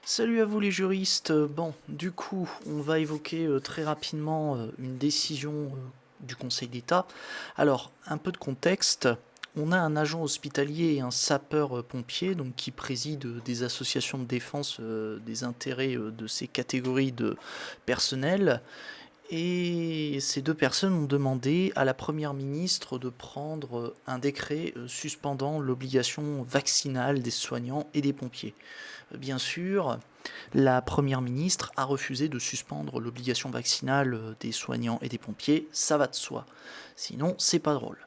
Salut à vous les juristes. Bon, du coup, on va évoquer très rapidement une décision du Conseil d'État. Alors, un peu de contexte. On a un agent hospitalier et un sapeur-pompier donc qui préside des associations de défense des intérêts de ces catégories de personnel. Et ces deux personnes ont demandé à la Première ministre de prendre un décret suspendant l'obligation vaccinale des soignants et des pompiers. Bien sûr, la Première ministre a refusé de suspendre l'obligation vaccinale des soignants et des pompiers, ça va de soi. Sinon, c'est pas drôle.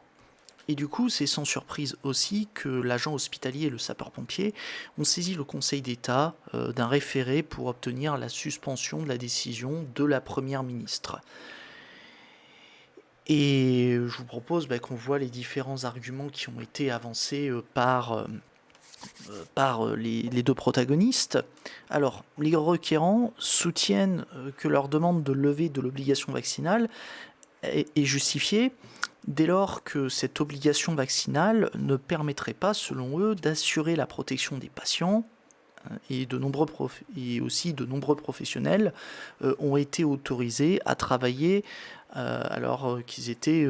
Et du coup, c'est sans surprise aussi que l'agent hospitalier et le sapeur-pompier ont saisi le Conseil d'État d'un référé pour obtenir la suspension de la décision de la Première ministre. Et je vous propose qu'on voit les différents arguments qui ont été avancés par les deux protagonistes. Alors, les requérants soutiennent que leur demande de levée de l'obligation vaccinale est justifiée dès lors que cette obligation vaccinale ne permettrait pas, selon eux, d'assurer la protection des patients, et aussi de nombreux professionnels ont été autorisés à travailler alors qu'ils étaient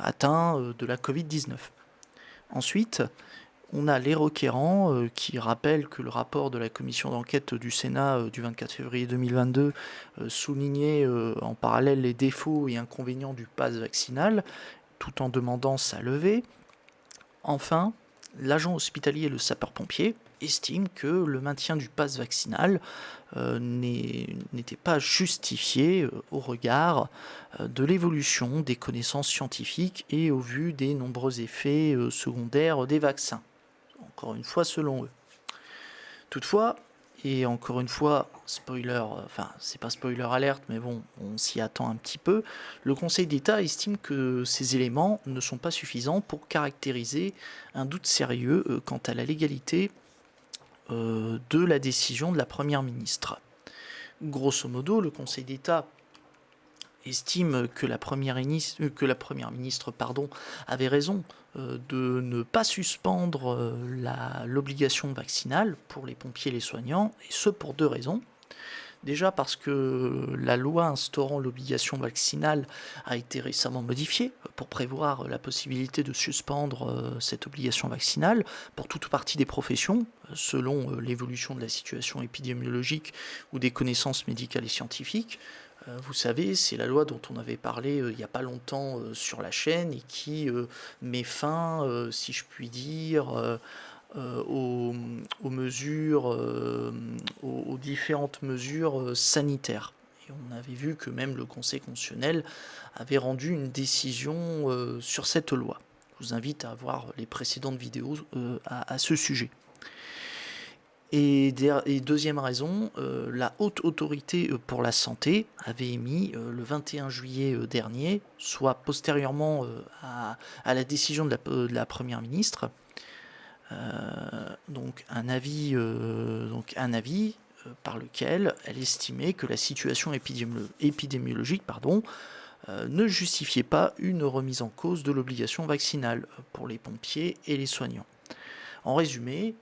atteints de la Covid-19. Ensuite, on a les requérants qui rappellent que le rapport de la commission d'enquête du Sénat du 24 février 2022 soulignait en parallèle les défauts et inconvénients du pass vaccinal, tout en demandant sa levée. Enfin, l'agent hospitalier et le sapeur-pompier estiment que le maintien du pass vaccinal n'était pas justifié au regard de l'évolution des connaissances scientifiques et au vu des nombreux effets secondaires des vaccins. Encore une fois, selon eux. Toutefois, et encore une fois, spoiler, c'est pas spoiler alerte, mais bon, on s'y attend un petit peu, le Conseil d'État estime que ces éléments ne sont pas suffisants pour caractériser un doute sérieux quant à la légalité de la décision de la Première ministre. Grosso modo, le Conseil d'État estime que la Première ministre avait raison de ne pas suspendre l'obligation vaccinale pour les pompiers et les soignants, et ce pour deux raisons. Déjà parce que la loi instaurant l'obligation vaccinale a été récemment modifiée pour prévoir la possibilité de suspendre cette obligation vaccinale pour toute partie des professions, selon l'évolution de la situation épidémiologique ou des connaissances médicales et scientifiques. Vous savez, c'est la loi dont on avait parlé il n'y a pas longtemps sur la chaîne et qui met fin, si je puis dire, aux mesures, aux différentes mesures sanitaires. Et on avait vu que même le Conseil constitutionnel avait rendu une décision sur cette loi. Je vous invite à voir les précédentes vidéos à ce sujet. Et deuxième raison, la Haute Autorité pour la Santé avait émis le 21 juillet dernier, soit postérieurement à la décision de la Première ministre, donc un avis par lequel elle estimait que la situation épidémiologique ne justifiait pas une remise en cause de l'obligation vaccinale pour les pompiers et les soignants. En résumé,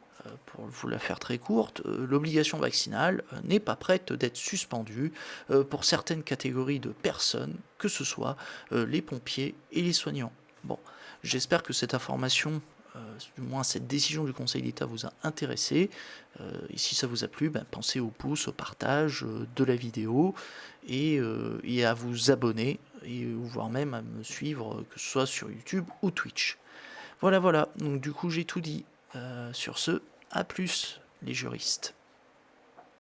pour vous la faire très courte, l'obligation vaccinale n'est pas prête d'être suspendue pour certaines catégories de personnes, que ce soit les pompiers et les soignants. Bon, j'espère que cette information, du moins cette décision du Conseil d'État vous a intéressé. Et si ça vous a plu, pensez au pouce, au partage de la vidéo et à vous abonner, et voire même à me suivre, que ce soit sur YouTube ou Twitch. Voilà, donc du coup j'ai tout dit. Sur ce, à plus les juristes.